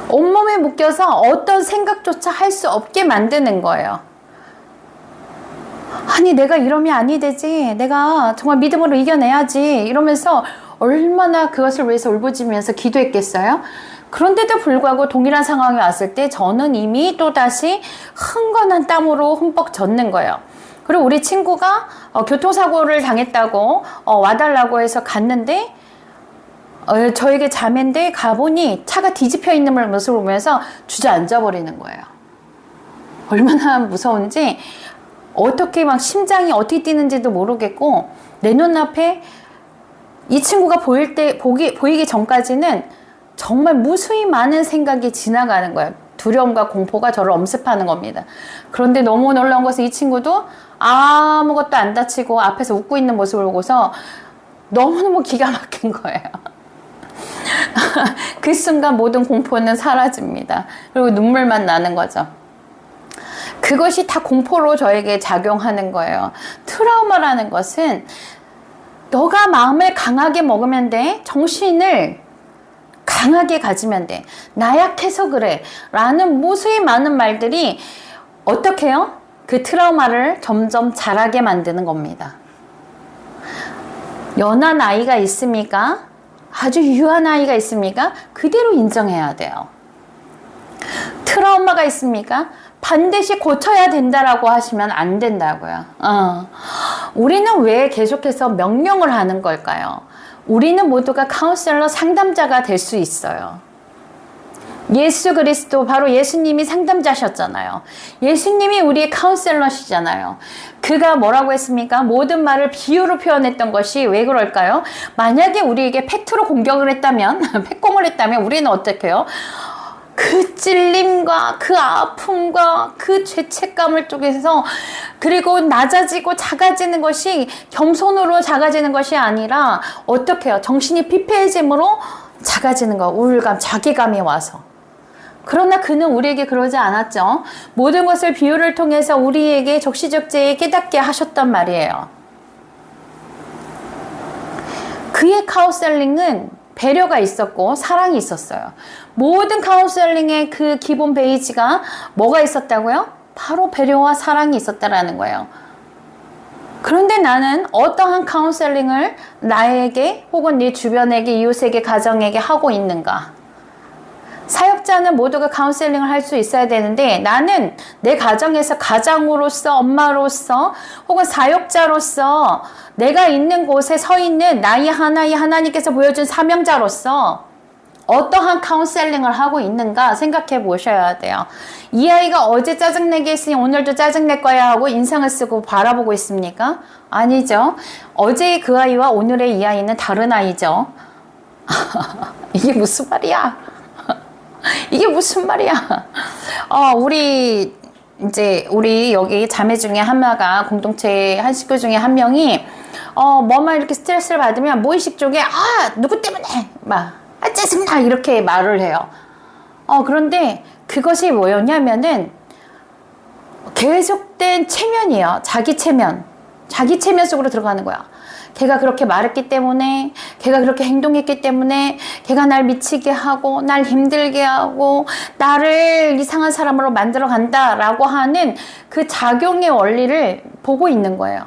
온몸에 묶여서 어떤 생각조차 할 수 없게 만드는 거예요. 아니, 내가 이러면 아니 되지. 내가 정말 믿음으로 이겨내야지. 이러면서 얼마나 그것을 위해서 울부짖으면서 기도했겠어요? 그런데도 불구하고 동일한 상황이 왔을 때 저는 이미 또다시 흥건한 땀으로 흠뻑 젖는 거예요. 그리고 우리 친구가 교통사고를 당했다고 와달라고 해서 갔는데 저에게 자매인데 가보니 차가 뒤집혀 있는 모습을 보면서 주저앉아 버리는 거예요. 얼마나 무서운지, 어떻게 막 심장이 어떻게 뛰는지도 모르겠고, 내 눈앞에 이 친구가 보이기 전까지는 정말 무수히 많은 생각이 지나가는 거예요. 두려움과 공포가 저를 엄습하는 겁니다. 그런데 너무 놀라운 것은 이 친구도 아무것도 안 다치고 앞에서 웃고 있는 모습을 보고서 너무너무 기가 막힌 거예요. 그 순간 모든 공포는 사라집니다. 그리고 눈물만 나는 거죠. 그것이 다 공포로 저에게 작용하는 거예요. 트라우마라는 것은 너가 마음을 강하게 먹으면 돼. 정신을 강하게 가지면 돼. 나약해서 그래. 라는 무수히 많은 말들이 어떻게 해요? 그 트라우마를 점점 자라게 만드는 겁니다. 연한 아이가 있습니까? 아주 유한 아이가 있습니까? 그대로 인정해야 돼요. 트라우마가 있습니까? 반드시 고쳐야 된다라고 하시면 안 된다고요. 우리는 왜 계속해서 명령을 하는 걸까요? 우리는 모두가 카운셀러 상담자가 될 수 있어요. 예수 그리스도, 바로 예수님이 상담자셨잖아요. 예수님이 우리의 카운셀러시잖아요. 그가 뭐라고 했습니까? 모든 말을 비유로 표현했던 것이 왜 그럴까요? 만약에 우리에게 팩트로 공격을 했다면, 팩공을 했다면 우리는 어떻게 해요? 그 찔림과 그 아픔과 그 죄책감을 쪽에서, 그리고 낮아지고 작아지는 것이 겸손으로 작아지는 것이 아니라 어떻게 해요? 정신이 피폐해짐으로 작아지는 거, 우울감, 자괴감이 와서. 그러나 그는 우리에게 그러지 않았죠. 모든 것을 비유를 통해서 우리에게 적시적재에 깨닫게 하셨단 말이에요. 그의 카운셀링은 배려가 있었고 사랑이 있었어요. 모든 카운셀링의 그 기본 베이지가 뭐가 있었다고요? 바로 배려와 사랑이 있었다라는 거예요. 그런데 나는 어떠한 카운셀링을 나에게 혹은 네 주변에게, 이웃에게, 가정에게 하고 있는가? 사역자는 모두가 카운셀링을 할 수 있어야 되는데 나는 내 가정에서 가장으로서, 엄마로서 혹은 사역자로서 내가 있는 곳에 서 있는 나의 하나님께서 보여준 사명자로서 어떠한 카운셀링을 하고 있는가 생각해 보셔야 돼요. 이 아이가 어제 짜증내게 했으니 오늘도 짜증낼 거야 하고 인상을 쓰고 바라보고 있습니까? 아니죠. 어제의 그 아이와 오늘의 이 아이는 다른 아이죠. 이게 무슨 말이야? 이게 무슨 말이야? 우리 여기 자매 중에 하나가, 공동체 한 식구 중에 한 명이 뭐만 이렇게 스트레스를 받으면 무의식 쪽에 누구 때문에 짜증나 이렇게 말을 해요. 그런데 그것이 뭐였냐면은 계속된 체면이에요. 자기 체면 속으로 들어가는 거야. 걔가 그렇게 말했기 때문에, 걔가 그렇게 행동했기 때문에, 걔가 날 미치게 하고, 날 힘들게 하고, 나를 이상한 사람으로 만들어 간다라고 하는 그 작용의 원리를 보고 있는 거예요.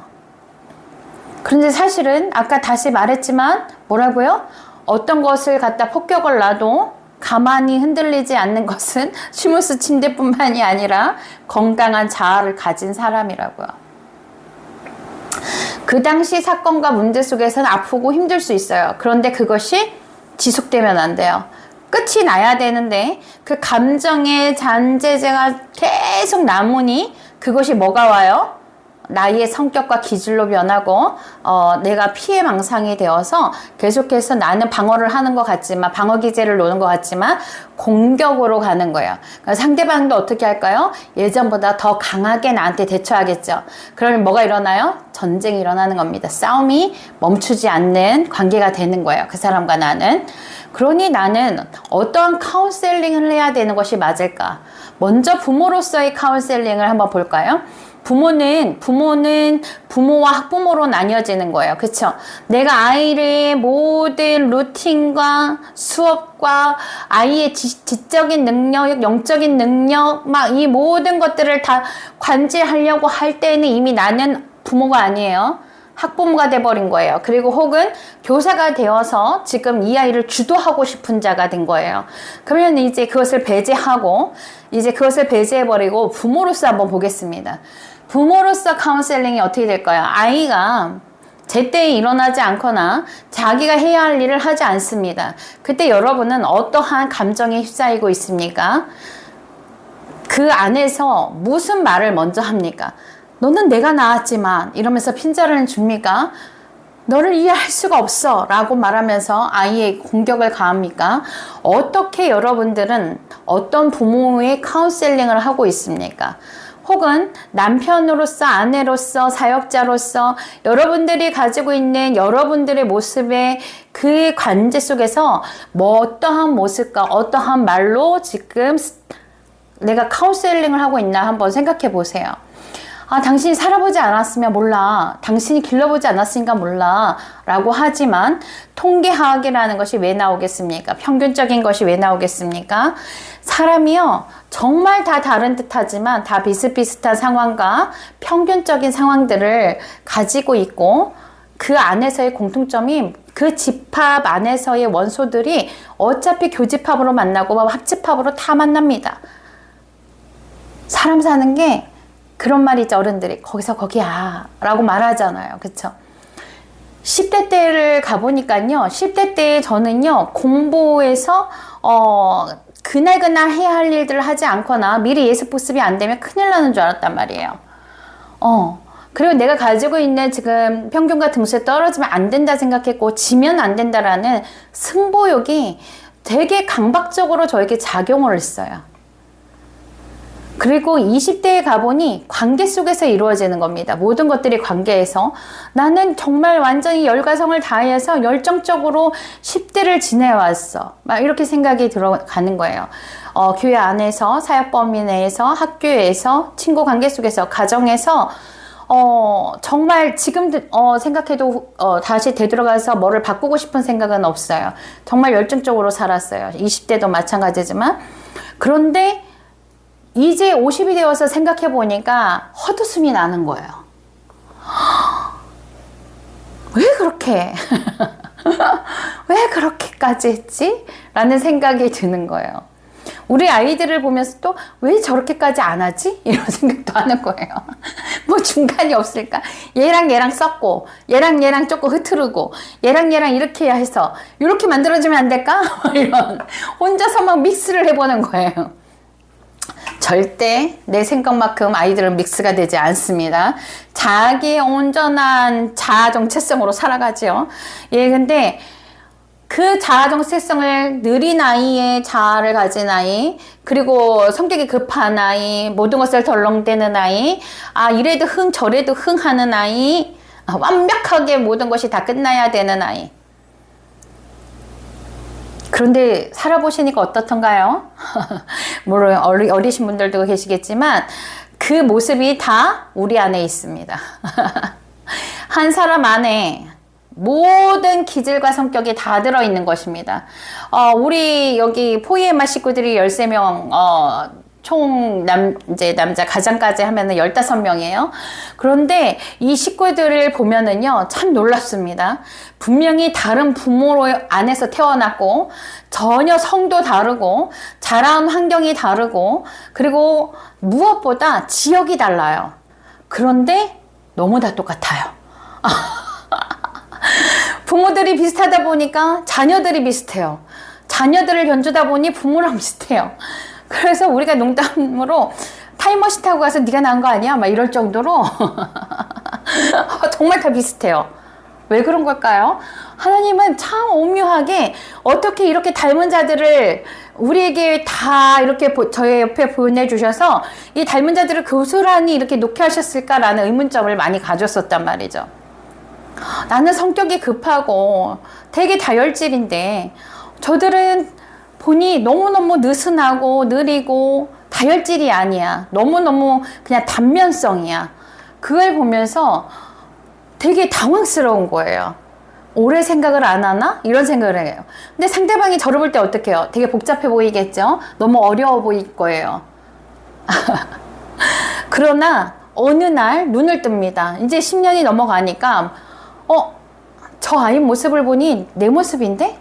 그런데 사실은 아까 다시 말했지만 뭐라고요? 어떤 것을 갖다 폭격을 놔도 가만히 흔들리지 않는 것은 쉬무스 침대뿐만이 아니라 건강한 자아를 가진 사람이라고요. 그 당시 사건과 문제 속에서는 아프고 힘들 수 있어요. 그런데 그것이 지속되면 안 돼요. 끝이 나야 되는데 그 감정의 잔재제가 계속 남으니 그것이 뭐가 와요? 나의 성격과 기질로 변하고 내가 피해망상이 되어서 계속해서 나는 방어를 하는 것 같지만 방어 기제를 놓는 것 같지만 공격으로 가는 거예요. 그러니까 상대방도 어떻게 할까요? 예전보다 더 강하게 나한테 대처하겠죠. 그러면 뭐가 일어나요? 전쟁이 일어나는 겁니다. 싸움이 멈추지 않는 관계가 되는 거예요. 그 사람과 나는. 그러니 나는 어떠한 카운셀링을 해야 되는 것이 맞을까? 먼저 부모로서의 카운셀링을 한번 볼까요? 부모는 부모와 학부모로 나뉘어지는 거예요. 그쵸? 내가 아이의 모든 루틴과 수업과 아이의 지적인 능력, 영적인 능력, 막 이 모든 것들을 다 관리하려고 할 때는 이미 나는 부모가 아니에요. 학부모가 돼버린 거예요. 그리고 혹은 교사가 되어서 지금 이 아이를 주도하고 싶은 자가 된 거예요. 그러면 이제 그것을 배제하고 이제 그것을 배제해버리고 부모로서 한번 보겠습니다. 부모로서 카운셀링이 어떻게 될까요? 아이가 제때에 일어나지 않거나 자기가 해야 할 일을 하지 않습니다. 그때 여러분은 어떠한 감정에 휩싸이고 있습니까? 그 안에서 무슨 말을 먼저 합니까? 너는 내가 낳았지만 이러면서 핀자를 줍니까? 너를 이해할 수가 없어 라고 말하면서 아이의 공격을 가합니까? 어떻게 여러분들은 어떤 부모의 카운셀링을 하고 있습니까? 혹은 남편으로서 아내로서 사역자로서 여러분들이 가지고 있는 여러분들의 모습의 그 관계 속에서 뭐 어떠한 모습과 어떠한 말로 지금 내가 카운셀링을 하고 있나 한번 생각해 보세요. 아, 당신이 살아보지 않았으면 몰라. 당신이 길러보지 않았으니까 몰라. 라고 하지만 통계학이라는 것이 왜 나오겠습니까? 평균적인 것이 왜 나오겠습니까? 사람이요, 정말 다 다른 듯 하지만 다 비슷비슷한 상황과 평균적인 상황들을 가지고 있고 그 안에서의 공통점이 그 집합 안에서의 원소들이 어차피 교집합으로 만나고 합집합으로 다 만납니다. 사람 사는 게 그런 말 있죠. 어른들이 거기서 거기야 라고 말하잖아요. 그쵸? 10대 때를 가보니까요, 10대 때 저는요 공부에서 그날그날 해야 할 일들을 하지 않거나 미리 예습 복습이 안 되면 큰일 나는 줄 알았단 말이에요. 그리고 내가 가지고 있는 지금 평균과 등수에 떨어지면 안 된다 생각했고 지면 안 된다라는 승부욕이 되게 강박적으로 저에게 작용을 했어요. 그리고 20대에 가보니 관계 속에서 이루어지는 겁니다. 모든 것들이 관계에서. 나는 정말 완전히 열과성을 다해서 열정적으로 10대를 지내왔어. 막 이렇게 생각이 들어가는 거예요. 교회 안에서, 사역 범위 내에서, 학교에서, 친구 관계 속에서, 가정에서 정말 지금 생각해도 다시 되돌아가서 뭐를 바꾸고 싶은 생각은 없어요. 정말 열정적으로 살았어요. 20대도 마찬가지지만. 그런데 이제 50이 되어서 생각해 보니까 헛웃음이 나는 거예요. 왜 그렇게 왜 그렇게까지 했지? 라는 생각이 드는 거예요. 우리 아이들을 보면서 또 왜 저렇게까지 안 하지? 이런 생각도 하는 거예요. 뭐 중간이 없을까? 얘랑 섞고 얘랑 조금 흐트르고 얘랑 이렇게 해서 이렇게 만들어주면 안 될까? 이런 혼자서 막 믹스를 해보는 거예요. 절대 내 생각만큼 아이들은 믹스가 되지 않습니다. 자기의 온전한 자아 정체성으로 살아가죠. 예, 근데 그 자아 정체성을 느린 아이의 자아를 가진 아이, 그리고 성격이 급한 아이, 모든 것을 덜렁대는 아이, 이래도 흥 저래도 흥 하는 아이, 완벽하게 모든 것이 다 끝나야 되는 아이. 그런데 살아보시니까 어떻던가요? 물론 어리신 분들도 계시겠지만 그 모습이 다 우리 안에 있습니다. 한 사람 안에 모든 기질과 성격이 다 들어있는 것입니다. 우리 여기 포이에마 식구들이 13명, 총 남자 가장까지 하면은 15명이에요. 그런데 이 식구들을 보면은요, 참 놀랍습니다. 분명히 다른 부모로 안에서 태어났고, 전혀 성도 다르고, 자라온 환경이 다르고, 그리고 무엇보다 지역이 달라요. 그런데 너무 다 똑같아요. 부모들이 비슷하다 보니까 자녀들이 비슷해요. 자녀들을 견주다 보니 부모랑 비슷해요. 그래서 우리가 농담으로 타임머신 타고 가서 네가 낳은 거 아니야? 막 이럴 정도로 정말 다 비슷해요. 왜 그런 걸까요? 하나님은 참 오묘하게 어떻게 이렇게 닮은 자들을 우리에게 다 이렇게 저의 옆에 보내주셔서 이 닮은 자들을 고스란히 이렇게 놓게 하셨을까라는 의문점을 많이 가졌었단 말이죠. 나는 성격이 급하고 되게 다혈질인데 저들은 보니 너무너무 느슨하고 느리고 다혈질이 아니야. 너무너무 그냥 단면성이야. 그걸 보면서 되게 당황스러운 거예요. 오래 생각을 안 하나? 이런 생각을 해요. 근데 상대방이 저를 볼 때 어떻게 해요? 되게 복잡해 보이겠죠? 너무 어려워 보일 거예요. 그러나 어느 날 눈을 뜹니다. 이제 10년이 넘어가니까 저 아이 모습을 보니 내 모습인데?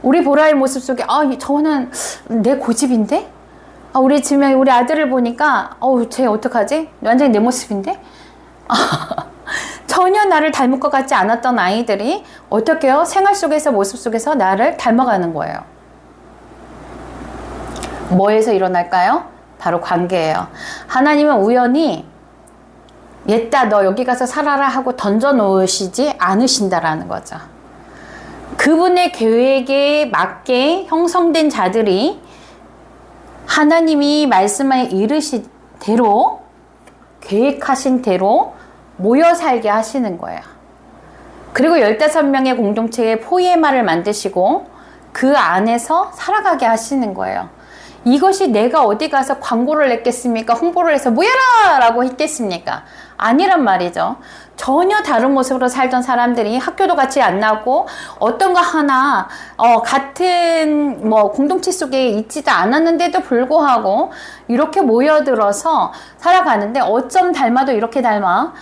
우리 보라의 모습 속에 저거는 내 고집인데? 우리 집에 우리 아들을 보니까 쟤 어떡하지? 완전히 내 모습인데? 전혀 나를 닮을 것 같지 않았던 아이들이 어떻게 해요? 생활 속에서 모습 속에서 나를 닮아가는 거예요. 뭐에서 일어날까요? 바로 관계예요. 하나님은 우연히 얘따 너 여기 가서 살아라 하고 던져 놓으시지 않으신다라는 거죠. 그분의 계획에 맞게 형성된 자들이 하나님이 말씀에 이르신 대로 계획하신 대로 모여 살게 하시는 거예요. 그리고 15명의 공동체의 포에마를 만드시고 그 안에서 살아가게 하시는 거예요. 이것이 내가 어디 가서 광고를 냈겠습니까? 홍보를 해서 모여라! 라고 했겠습니까? 아니란 말이죠. 전혀 다른 모습으로 살던 사람들이 학교도 같이 안 나오고 어떤 거 하나 같은 공동체 속에 있지도 않았는데도 불구하고 이렇게 모여들어서 살아가는데 어쩜 닮아도 이렇게 닮아?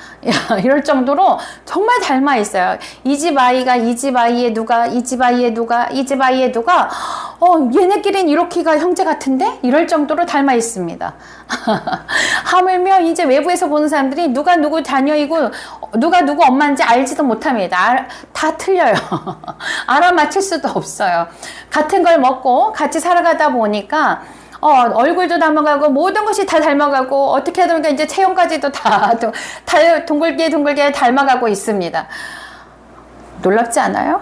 이럴 정도로 정말 닮아 있어요. 이 집 아이가 이 집 아이의 누가 이 집 아이의 누가 이 집 아이의 누가 얘네끼리는 이렇게가 형제 같은데? 이럴 정도로 닮아 있습니다. 하물며 이제 외부에서 보는 사람들이 누가 누구 자녀이고 누가 누구 엄마인지 알지도 못합니다. 다 틀려요. 알아맞힐 수도 없어요. 같은 걸 먹고 같이 살아가다 보니까 얼굴도 닮아가고 모든 것이 다 닮아가고 어떻게 하다 보니까 이제 체형까지도 다 둥글게 닮아가고 있습니다. 놀랍지 않아요?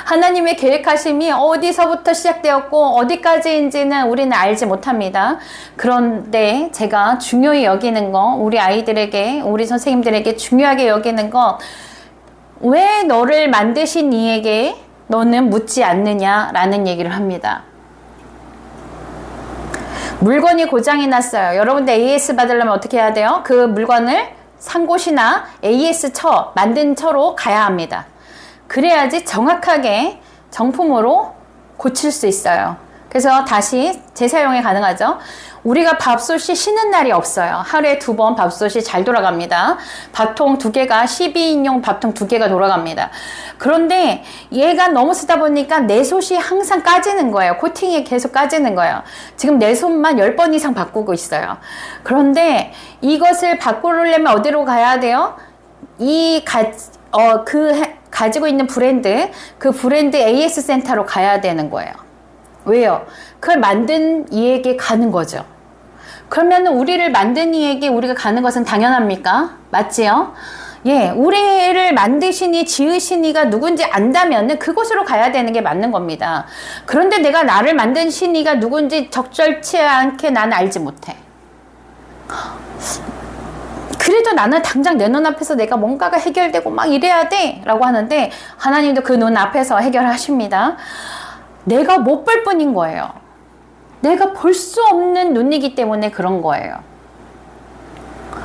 하나님의 계획하심이 어디서부터 시작되었고 어디까지인지는 우리는 알지 못합니다. 그런데 제가 중요히 여기는 거, 우리 아이들에게, 우리 선생님들에게 중요하게 여기는 거, 왜 너를 만드신 이에게 너는 묻지 않느냐라는 얘기를 합니다. 물건이 고장이 났어요. 여러분들 AS 받으려면 어떻게 해야 돼요? 그 물건을 산 곳이나 AS 처, 만든 처로 가야 합니다. 그래야지 정확하게 정품으로 고칠 수 있어요. 그래서 다시 재사용이 가능하죠. 우리가 밥솥이 쉬는 날이 없어요. 하루에 2번 밥솥이 잘 돌아갑니다. 밥통 2개가 12인용 밥통 2개가 돌아갑니다. 그런데 얘가 너무 쓰다 보니까 내 솥이 항상 까지는 거예요. 코팅이 계속 까지는 거예요. 지금 내 솥만 10번 이상 바꾸고 있어요. 그런데 이것을 바꾸려면 어디로 가야 돼요? 가지고 있는 브랜드, 그 브랜드 AS 센터로 가야 되는 거예요. 왜요? 그걸 만든 이에게 가는 거죠. 그러면 우리를 만든 이에게 우리가 가는 것은 당연합니까? 맞지요? 예, 우리를 만드신 이, 지으신 이가 누군지 안다면 그곳으로 가야 되는 게 맞는 겁니다. 그런데 내가 나를 만드신 이가 누군지 적절치 않게 나는 알지 못해. 그래도 나는 당장 내 눈앞에서 내가 뭔가가 해결되고 막 이래야 돼 라고 하는데 하나님도 그 눈앞에서 해결하십니다. 내가 못 볼 뿐인 거예요. 내가 볼 수 없는 눈이기 때문에 그런 거예요.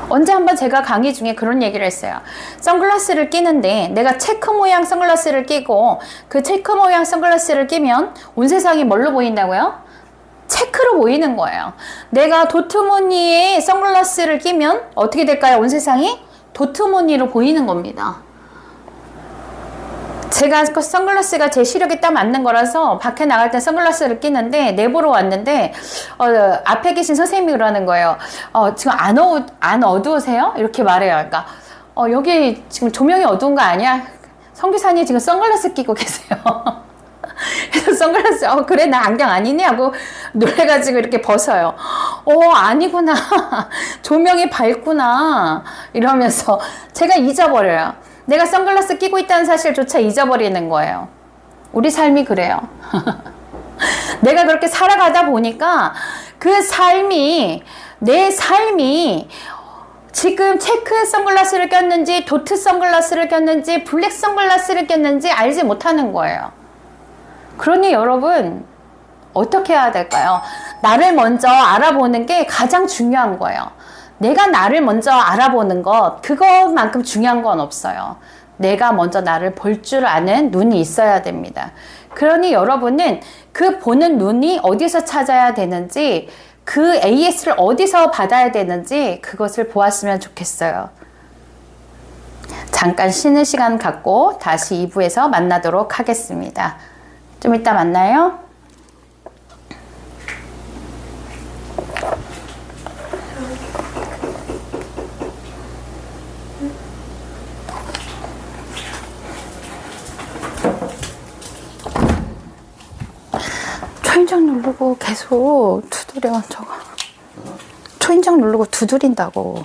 언제 한번 제가 강의 중에 그런 얘기를 했어요. 선글라스를 끼는데 내가 체크 모양 선글라스를 끼고 그 체크 모양 선글라스를 끼면 온 세상이 뭘로 보인다고요? 체크로 보이는 거예요. 내가 도트무늬의 선글라스를 끼면 어떻게 될까요? 온 세상이 도트무늬로 보이는 겁니다. 제가 그 선글라스가 제 시력에 딱 맞는 거라서 밖에 나갈 때 선글라스를 끼는데 내보러 왔는데 앞에 계신 선생님이 그러는 거예요. 지금 안 어두우세요? 이렇게 말해요. 그러니까 여기 지금 조명이 어두운 거 아니야? 선교사님 지금 선글라스 끼고 계세요. 그래서 선글라스, 그래, 나 안경 아니니? 하고 놀래가지고 이렇게 벗어요. 아니구나. 조명이 밝구나. 이러면서 제가 잊어버려요. 내가 선글라스 끼고 있다는 사실조차 잊어버리는 거예요. 우리 삶이 그래요. 내가 그렇게 살아가다 보니까 그 삶이, 내 삶이 지금 체크 선글라스를 꼈는지, 도트 선글라스를 꼈는지, 블랙 선글라스를 꼈는지 알지 못하는 거예요. 그러니 여러분, 어떻게 해야 될까요? 나를 먼저 알아보는 게 가장 중요한 거예요. 내가 나를 먼저 알아보는 것, 그것만큼 중요한 건 없어요. 내가 먼저 나를 볼 줄 아는 눈이 있어야 됩니다. 그러니 여러분은 그 보는 눈이 어디서 찾아야 되는지, 그 AS를 어디서 받아야 되는지 그것을 보았으면 좋겠어요. 잠깐 쉬는 시간 갖고 다시 2부에서 만나도록 하겠습니다. 좀 이따 만나요. 초인종 누르고 계속 두드려. 저거 초인종 누르고 두드린다고.